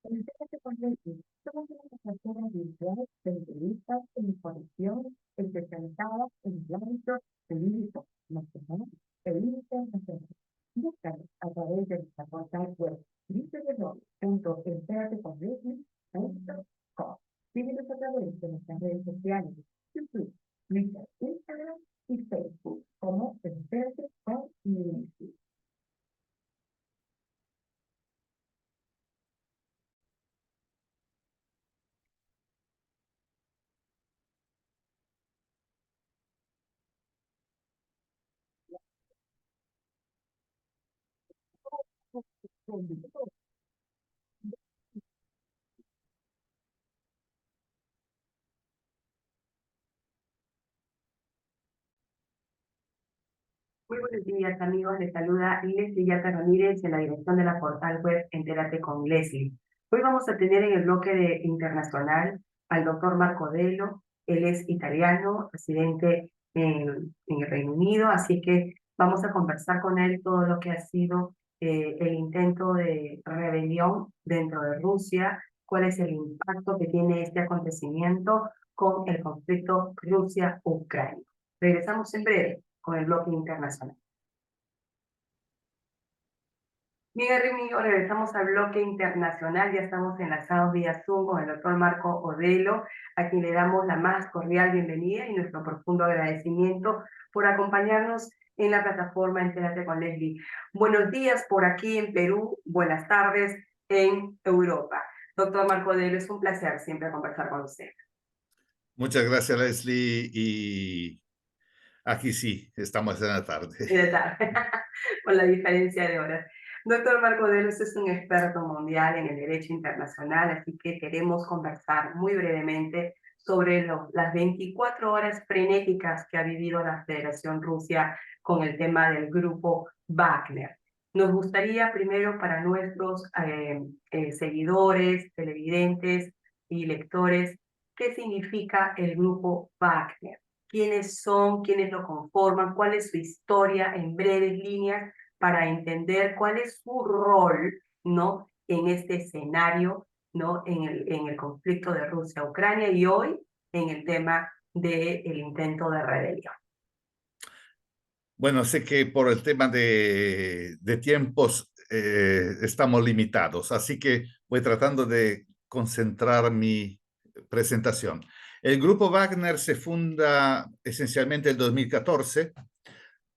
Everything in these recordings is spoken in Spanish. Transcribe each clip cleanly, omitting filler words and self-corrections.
Entérate con Leslie. Somos una plataforma virtual de entrevistas e información especializadas en el ámbito jurídico nacional e internacional. Búscanos a través de nuestra portal web www.enterateconleslie.com. Síguenos a través de nuestras redes sociales, YouTube, Twitter, Instagram y Facebook como Entérate con Leslie. Muy buenos días, amigos. Les saluda Leslie Yata Ramírez de la dirección de la portal web Entérate con Leslie. Hoy vamos a tener en el bloque de internacional al doctor Marco Dello. Él es italiano, residente en el Reino Unido, así que vamos a conversar con él todo lo que ha sido el intento de rebelión dentro de Rusia, cuál es el impacto que tiene este acontecimiento con el conflicto Rusia-Ucrania. Regresamos en breve con el bloque internacional. Bien, Remigio, regresamos al bloque internacional. Ya estamos enlazados vía Zoom con el doctor Marco Odelo, a quien le damos la más cordial bienvenida y nuestro profundo agradecimiento por acompañarnos en la plataforma Entérate con Leslie. Buenos días por aquí en Perú, buenas tardes en Europa. Doctor Marco Odelo, es un placer siempre conversar con usted. Muchas gracias, Leslie. Y aquí sí, estamos en la tarde. Y de tarde, con la diferencia de horas. Doctor Marco Delos es un experto mundial en el derecho internacional, así que queremos conversar muy brevemente sobre las 24 horas frenéticas que ha vivido la Federación Rusia con el tema del grupo Wagner. Nos gustaría primero para nuestros seguidores, televidentes y lectores, ¿qué significa el grupo Wagner? ¿Quiénes son? ¿Quiénes lo conforman? ¿Cuál es su historia en breves líneas para entender cuál es su rol, ¿no?, en este escenario, ¿no?, en el conflicto de Rusia-Ucrania y hoy en el tema del intento de rebelión? Bueno, sé que por el tema de tiempos estamos limitados, así que voy tratando de concentrar mi presentación. El grupo Wagner se funda esencialmente en 2014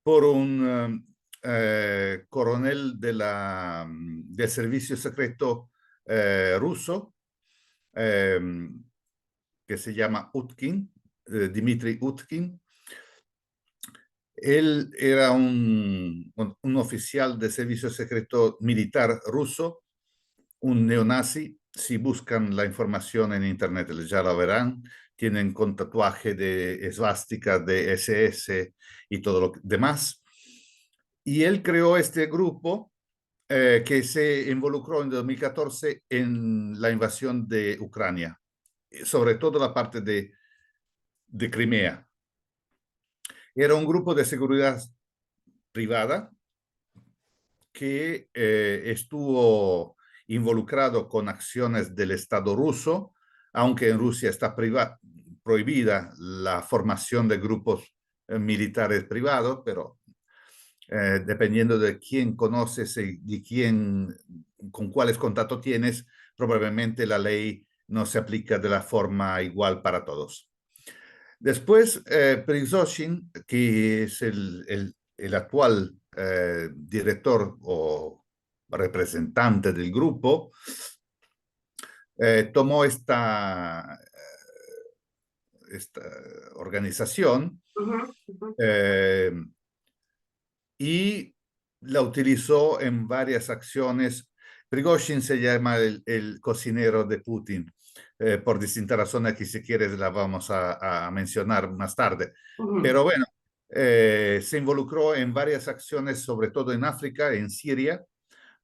por un coronel del servicio secreto ruso que se llama Utkin, Dmitry Utkin. Él era un oficial de servicio secreto militar ruso, un neonazi. Si buscan la información en internet, ya lo verán. Tienen con tatuaje de esvástica, de SS y todo lo demás. Y él creó este grupo que se involucró en 2014 en la invasión de Ucrania, sobre todo la parte de Crimea. Era un grupo de seguridad privada que estuvo involucrado con acciones del Estado ruso, aunque en Rusia está prohibida la formación de grupos militares privados, pero dependiendo de quién conoces y de quién, con cuáles contactos tienes, probablemente la ley no se aplica de la forma igual para todos. Después, Prigozhin, que es el actual director o representante del grupo, tomó esta organización y la utilizó en varias acciones. Prigozhin se llama el cocinero de Putin. Por distintas razones que si quieres la vamos a mencionar más tarde. Pero bueno, se involucró en varias acciones, sobre todo en África, en Siria,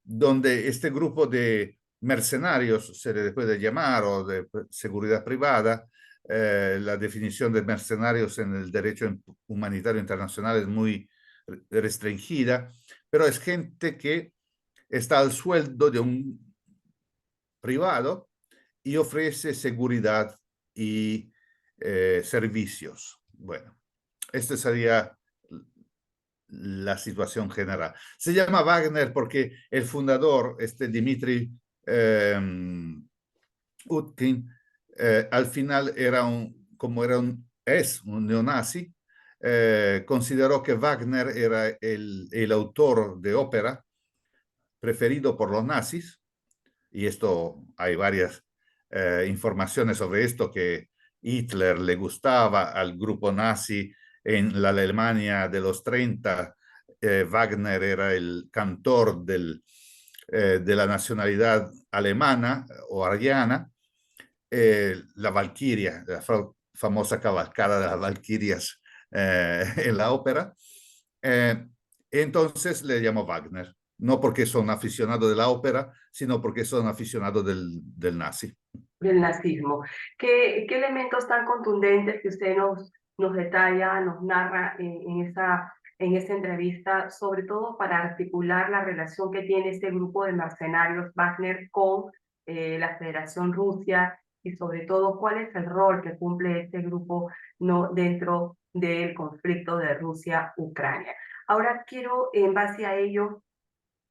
donde este grupo de mercenarios, se le puede llamar, o de seguridad privada, la definición de mercenarios en el derecho humanitario internacional es muy restringida, pero es gente que está al sueldo de un privado y ofrece seguridad y servicios. Bueno, esta sería la situación general. Se llama Wagner porque el fundador, Dmitry Utkin, al final es un neonazi, consideró que Wagner era el autor de ópera preferido por los nazis, y esto hay varias informaciones sobre esto, que Hitler le gustaba al grupo nazi en la Alemania de los 30. Wagner era el cantor de la nacionalidad alemana o ariana. La Valquiria, la famosa cavalcada de las Valquirias en la ópera. Eh, entonces le llamo Wagner, no porque son aficionados de la ópera, sino porque son aficionados del nazi. Del nazismo. ¿Qué elementos tan contundentes que usted nos detalla, nos narra en esa entrevista, sobre todo para articular la relación que tiene este grupo de mercenarios Wagner con la Federación Rusia, y sobre todo cuál es el rol que cumple este grupo, no, dentro del conflicto de Rusia-Ucrania? Ahora quiero, en base a ello,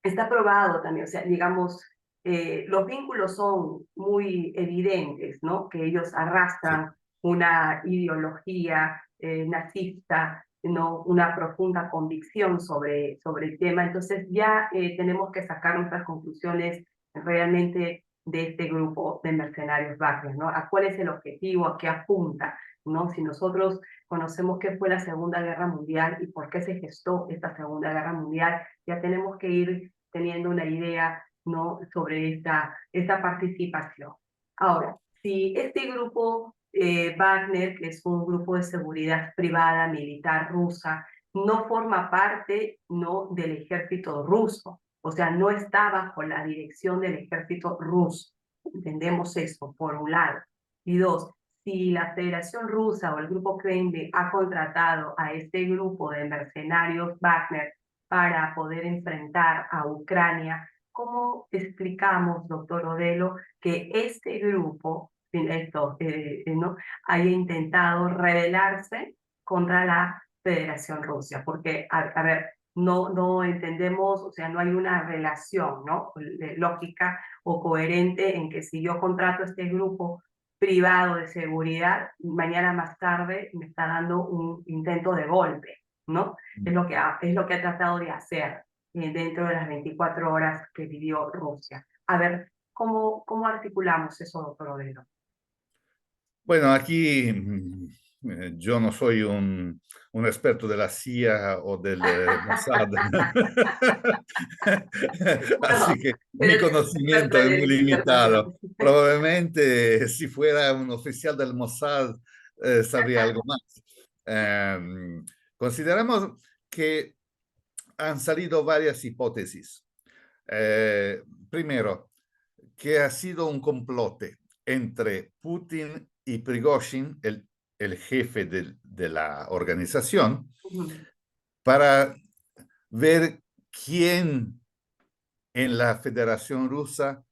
está probado también, o sea, digamos, los vínculos son muy evidentes, ¿no? Que ellos Sí. arrastran una ideología nazista, ¿no? Una profunda convicción sobre el tema. Entonces ya tenemos que sacar nuestras conclusiones realmente de este grupo de mercenarios Wagner, ¿no? ¿A cuál es el objetivo? ¿A qué apunta? ¿No? Si nosotros conocemos qué fue la Segunda Guerra Mundial y por qué se gestó esta Segunda Guerra Mundial, ya tenemos que ir teniendo una idea, ¿no? Sobre esta participación. Ahora, si este grupo Wagner, que es un grupo de seguridad privada militar rusa, no forma parte, ¿no?, del ejército ruso, o sea, no está bajo la dirección del ejército ruso. Entendemos eso, por un lado. Y dos, si la Federación Rusa o el grupo Kremlin ha contratado a este grupo de mercenarios Wagner para poder enfrentar a Ucrania, ¿cómo explicamos, doctor Odelo, que este grupo, ¿no?, haya intentado rebelarse contra la Federación Rusa? Porque, a ver, no entendemos, o sea, no hay una relación, ¿no?, lógica o coherente en que si yo contrato este grupo privado de seguridad, mañana más tarde me está dando un intento de golpe, ¿no? Es lo que ha tratado de hacer dentro de las 24 horas que vivió Rusia. A ver, ¿cómo articulamos eso, doctor Odelo? Bueno, aquí yo no soy un experto de la CIA o del Mossad, No, así que pero mi es experto conocimiento es en muy investigación. limitado. Probablemente si fuera un oficial del Mossad sabría algo más. Consideramos que han salido varias hipótesis. Primero, que ha sido un complote entre Putin y Prigozhin, el jefe de la organización, para ver quién en la Federación Rusa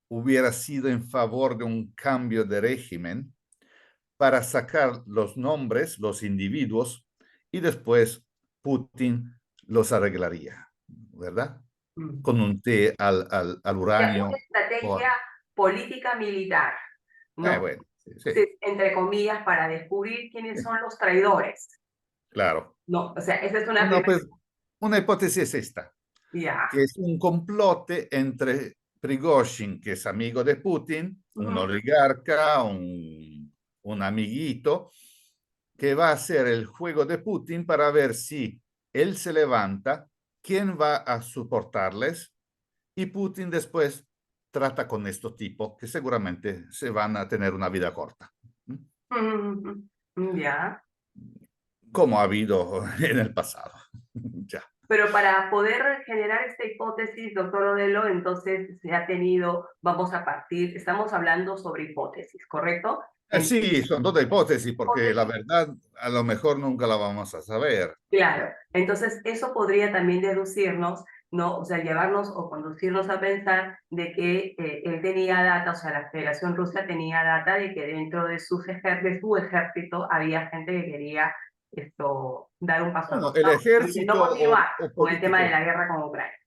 hubiera sido en favor de un cambio de régimen, para sacar los nombres, los individuos, y después Putin los arreglaría, ¿verdad? Con un té al Ya, una uranio. estrategia política militar, ¿no? Bueno, sí, sí, Sí, entre comillas, para descubrir quiénes son los traidores, claro. ¿no? O sea, esa es una No, primera. pues una hipótesis es esta, Ya. que es un complote entre Prigozhin, que es amigo de Putin, un Ujú. oligarca, un amiguito, que va a hacer el juego de Putin para ver si él se levanta, quién va a soportarles, y Putin después trata con estos tipos que seguramente se van a tener una vida corta, Ya. como ha habido en el pasado. Ya. Pero para poder generar esta hipótesis, doctor Odelo, entonces se ha tenido, vamos a partir, estamos hablando sobre hipótesis, ¿correcto? Sí, son todas hipótesis, porque la Hipótesis. verdad a lo mejor nunca la vamos a saber. Claro, entonces eso podría también deducirnos ¿no? O sea, llevarnos o conducirnos a pensar de que él tenía data, o sea, la Federación Rusa tenía data de que dentro de, de su ejército había gente que quería dar un paso Bueno, atrás, el ¿no? Y no ejército continuar o con el tema de político, la guerra con Ucrania,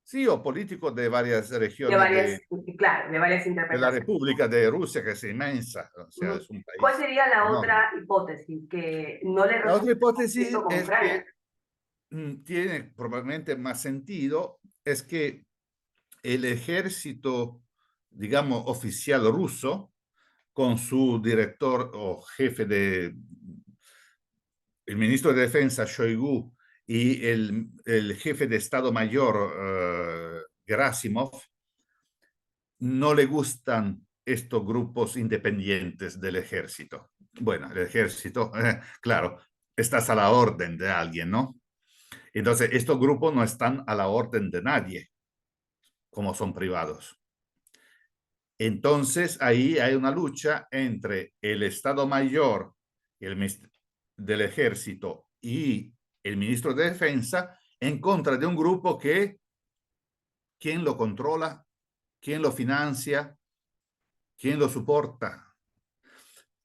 sí, o políticos de varias de regiones varias, claro, de varias de la interpretaciones. República de Rusia, que es inmensa, o sea, Ujú. es un ¿Cuál país sería la enorme. otra hipótesis? Que no le La otra resulta el hipótesis conflicto con es Ucrania. que tiene probablemente más sentido, es que el ejército, digamos, oficial ruso, con su director o jefe de, el ministro de Defensa, Shoigu, y el jefe de Estado Mayor, Gerasimov, no le gustan estos grupos independientes del ejército. Bueno, el ejército, claro, estás a la orden de alguien, ¿no? Entonces, estos grupos no están a la orden de nadie, como son privados. Entonces, ahí hay una lucha entre el Estado Mayor del Ejército y el ministro de Defensa en contra de un grupo que, ¿quién lo controla? ¿Quién lo financia? ¿Quién lo soporta?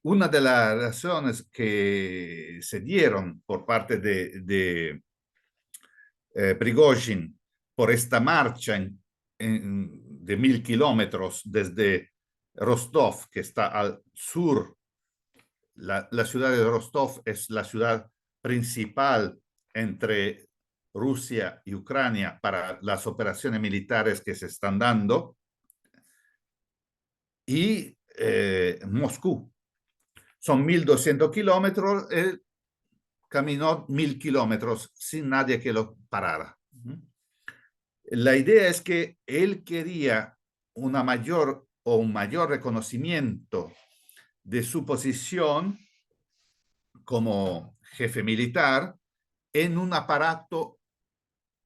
Una de las razones que se dieron por parte de Prigozhin por esta marcha de 1000 kilómetros desde Rostov, que está al sur. La ciudad de Rostov es la ciudad principal entre Rusia y Ucrania para las operaciones militares que se están dando, y Moscú. Son 1200 kilómetros, él caminó 1000 kilómetros sin nadie que lo parara. La idea es que él quería una mayor o un mayor reconocimiento de su posición como jefe militar en un aparato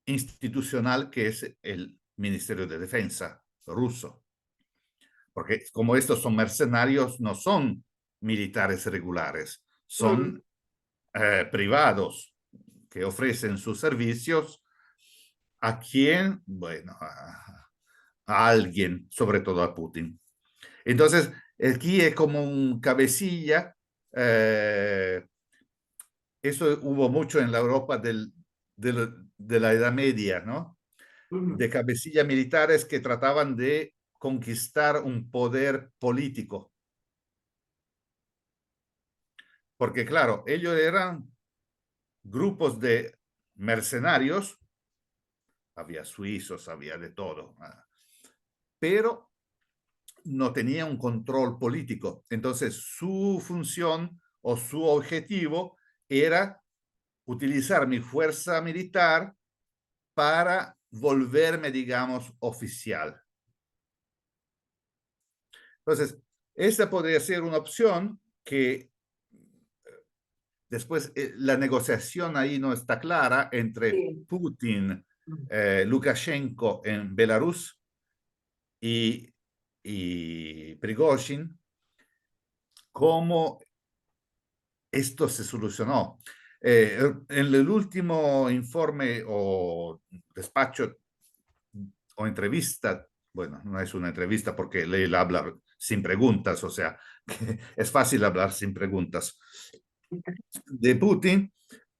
institucional que es el Ministerio de Defensa ruso. Porque como estos son mercenarios, no son militares regulares, Mm, son privados que ofrecen sus servicios a quien, bueno, a alguien, sobre todo a Putin. Entonces, aquí es como un cabecilla. Eso hubo mucho en la Europa de la Edad Media, ¿no? mm, De cabecillas militares que trataban de conquistar un poder político. Porque claro, ellos eran grupos de mercenarios, había suizos, había de todo, pero no tenía un control político. Entonces, su función o su objetivo era utilizar mi fuerza militar para volverme, digamos, oficial. Entonces, esta podría ser una opción que después la negociación ahí no está clara entre sí. Putin, Mm. Lukashenko en Belarus y, y Prigozhin, cómo esto se solucionó. En el último informe o despacho o entrevista, bueno, no es una entrevista porque él habla sin preguntas, o sea, es fácil hablar sin preguntas, de Putin,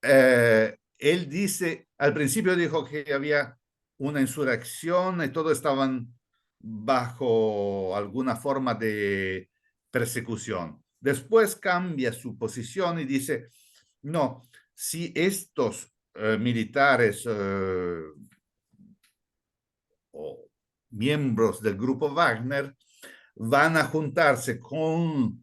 él dice, al principio dijo que había una insurrección y todos estaban bajo alguna forma de persecución. Después cambia su posición y dice, no, si estos militares o miembros del grupo Wagner van a juntarse con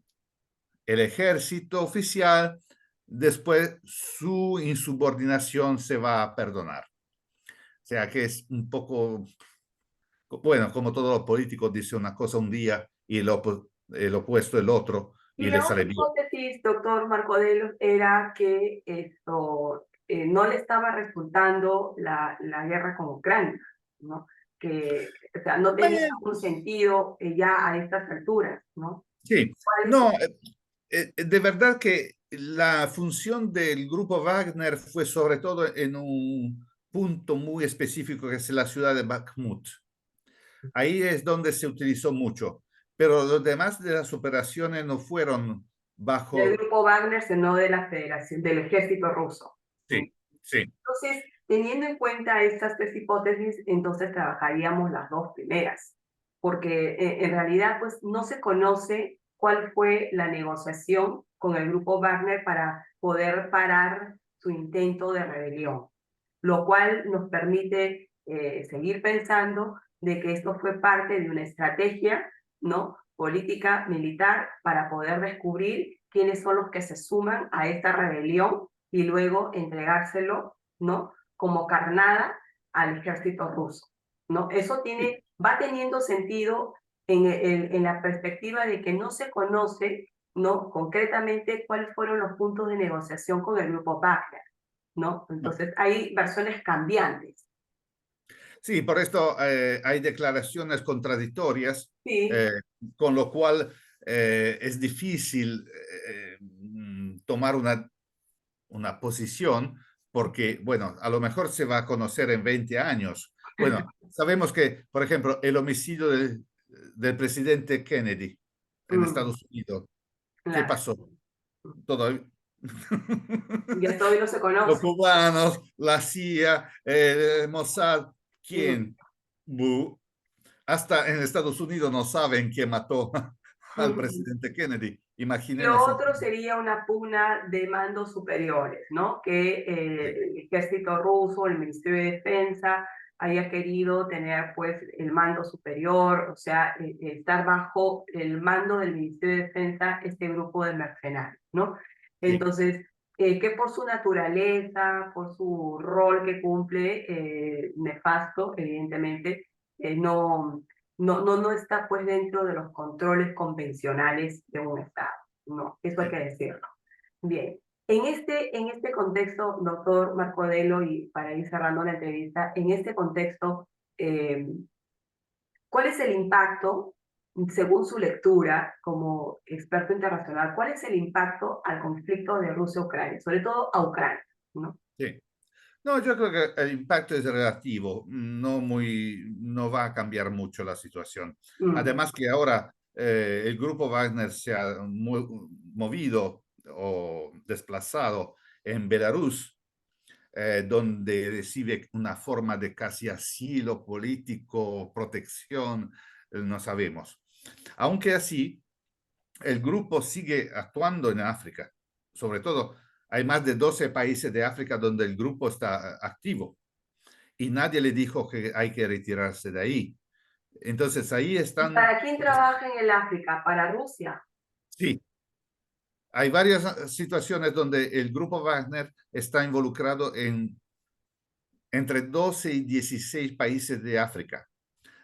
el ejército oficial, después su insubordinación se va a perdonar. O sea que es un poco, bueno, como todos los políticos dicen una cosa un día y el opuesto el otro Y y la le otra sale bien. hipótesis, doctor Marco Delos, era que no le estaba resultando la guerra con Ucrania, ¿no? Que, o sea, no tenía Bueno, un sentido ya a estas alturas, ¿no? sí, ¿Cuál es? no, de verdad que la función del grupo Wagner fue sobre todo en un punto muy específico que es la ciudad de Bakhmut. Ahí es donde se utilizó mucho, pero los demás de las operaciones no fueron Del bajo... grupo Wagner, sino de la Federación, del Ejército Ruso. Sí, sí, Entonces, teniendo en cuenta estas tres hipótesis, entonces trabajaríamos las dos primeras, porque en realidad pues no se conoce cuál fue la negociación con el grupo Wagner para poder parar su intento de rebelión, lo cual nos permite seguir pensando de que esto fue parte de una estrategia, ¿no? Política militar para poder descubrir quiénes son los que se suman a esta rebelión y luego entregárselo, ¿no? Como carnada al ejército ruso, ¿no? Eso sí. va teniendo sentido en la perspectiva de que no se conoce, ¿no? Concretamente cuáles fueron los puntos de negociación con el grupo Wagner, ¿no? No. Entonces hay versiones cambiantes. Sí, por esto hay declaraciones contradictorias, Sí, eh, con lo cual es difícil tomar una posición porque, bueno, a lo mejor se va a conocer en 20 años. Bueno, sabemos que, por ejemplo, el homicidio del presidente Kennedy en mm, Estados Unidos, ¿qué claro. pasó? Todavía... Ya todavía no se Los conoce. cubanos, la CIA, Mossad, Mm, ¿quién? Bu. Hasta en Estados Unidos no saben quién mató al mm. presidente Kennedy. Lo Imagínense. otro sería una pugna de mandos superiores, ¿no? Que Sí, el ejército ruso, el Ministerio de Defensa, haya querido tener pues el mando superior, o sea, estar bajo el mando del Ministerio de Defensa este grupo de mercenarios, ¿no? sí. Entonces, que por su naturaleza, por su rol que cumple, nefasto, evidentemente, no está pues dentro de los controles convencionales de un Estado. No, eso hay Sí. que decirlo. Bien, en este contexto, doctor Marco Delo, y para ir cerrando la entrevista, en este contexto, eh, ¿cuál es el impacto, según su lectura como experto internacional, cuál es el impacto al conflicto de Rusia-Ucrania, sobre todo a Ucrania, ¿no? Sí. No, yo creo que el impacto es relativo, no va a cambiar mucho la situación. Mm, Además que ahora el grupo Wagner se ha movido o desplazado en Belarus, donde recibe una forma de casi asilo político, protección, no sabemos. Aunque así, el grupo sigue actuando en África. Sobre todo, hay más de 12 países de África donde el grupo está activo y nadie le dijo que hay que retirarse de ahí. Entonces ahí ¿Y están, para quién pues, trabaja en el África? ¿Para Rusia? sí, hay varias situaciones donde el grupo Wagner está involucrado en entre 12 y 16 países de África,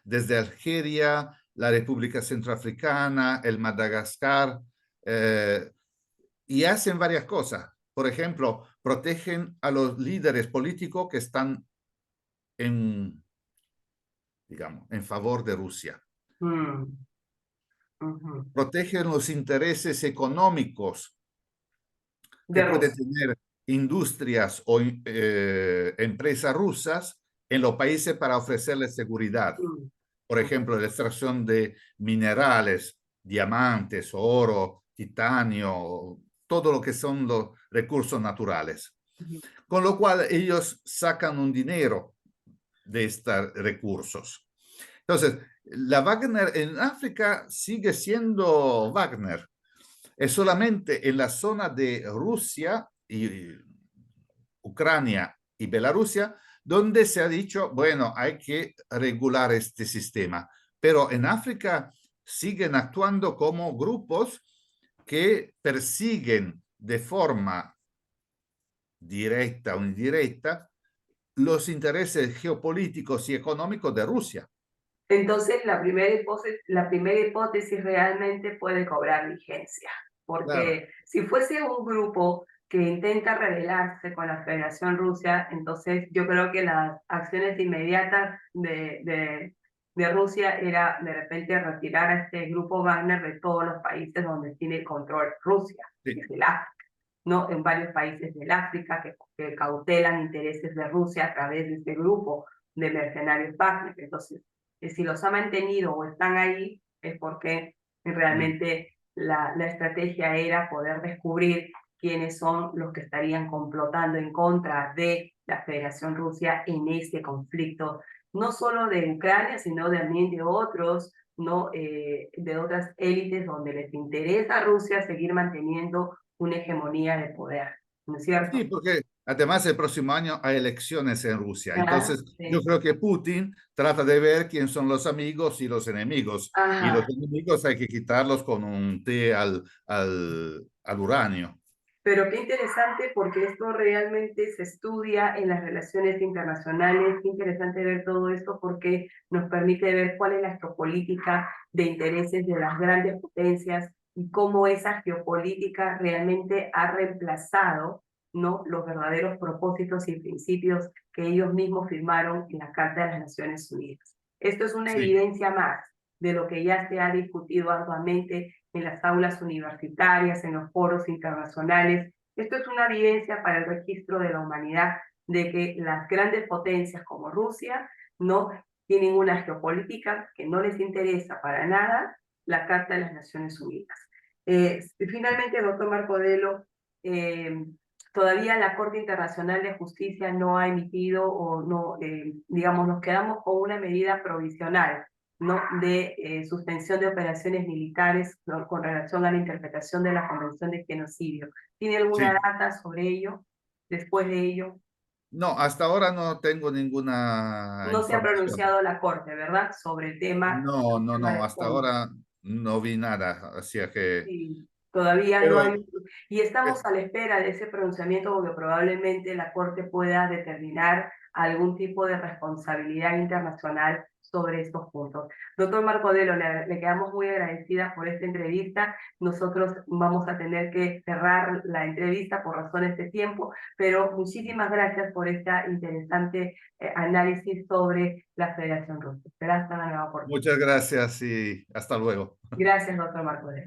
desde Algeria, la República Centroafricana, el Madagascar, eh, y hacen varias cosas. Por ejemplo, protegen a los líderes políticos que están en, digamos, en favor de Rusia. Mm, ujú. Protegen los intereses económicos que De pueden Rusia. tener industrias o empresas rusas en los países para ofrecerles seguridad. Mm, Por mm, ejemplo, la extracción de minerales, diamantes, oro, titanio, todo lo que son los recursos naturales. ujú. Con lo cual ellos sacan un dinero de estos recursos. Entonces, la Wagner en África sigue siendo Wagner. Es solamente en la zona de Rusia y Ucrania y Bielorrusia donde se ha dicho, bueno, hay que regular este sistema. Pero en África siguen actuando como grupos que persiguen de forma directa o indirecta los intereses geopolíticos y económicos de Rusia. Entonces, la primera hipótesis realmente puede cobrar vigencia, Claro, porque si fuese un grupo que intenta rebelarse con la Federación Rusa, entonces yo creo que las acciones inmediatas de Rusia era de repente retirar a este grupo Wagner de todos los países donde tiene control Rusia, sí, que es el África. ¿no? En varios países del África que cautelan intereses de Rusia a través de este grupo de mercenarios Wagner. Entonces, si los ha mantenido o están ahí, es porque Mm. realmente la estrategia era poder descubrir quiénes son los que estarían complotando en contra de la Federación Rusia en este conflicto, no solo de Ucrania, sino también de otros, ¿no? De otras élites donde les interesa a Rusia seguir manteniendo una hegemonía de poder, ¿no es Sí, cierto? porque además el próximo año hay elecciones en Rusia. Ah, Entonces, yo sí. creo que Putin trata de ver quién son los amigos y los enemigos. Y los Ajá. enemigos hay que quitarlos con un té al uranio. Pero qué interesante porque esto realmente se estudia en las relaciones internacionales. Qué interesante ver todo esto porque nos permite ver cuál es la geopolítica de intereses de las grandes potencias y cómo esa geopolítica realmente ha reemplazado, ¿no? Los verdaderos propósitos y principios que ellos mismos firmaron en la Carta de las Naciones Unidas. Esto es una Sí, evidencia más de lo que ya se ha discutido arduamente en las aulas universitarias, en los foros internacionales. Esto es una evidencia para el registro de la humanidad de que las grandes potencias como Rusia no tienen una geopolítica que no les interesa para nada la Carta de las Naciones Unidas. Finalmente, doctor Marco Delo, eh, todavía la Corte Internacional de Justicia no ha emitido o no, digamos, nos quedamos con una medida provisional, ¿no? De suspensión de operaciones militares, ¿no? Con relación a la interpretación de la Convención de Genocidio. ¿Tiene alguna sí. data sobre ello? Después de ello, No, hasta ahora no tengo ninguna no se ha información. pronunciado la Corte, ¿verdad? Sobre el No, no, tema no, de hasta fondo. ahora no vi nada. Así que, Sí, todavía no pero hay, y estamos eh, a la espera de ese pronunciamiento porque probablemente la Corte pueda determinar algún tipo de responsabilidad internacional sobre estos puntos. Doctor Marco Delo, le quedamos muy agradecidas por esta entrevista. Nosotros vamos a tener que cerrar la entrevista por razones de tiempo, pero muchísimas gracias por esta interesante análisis sobre la Federación Rusa. Será hasta una nueva oportunidad. muchas gracias y hasta luego. Gracias, doctor Marco Delo.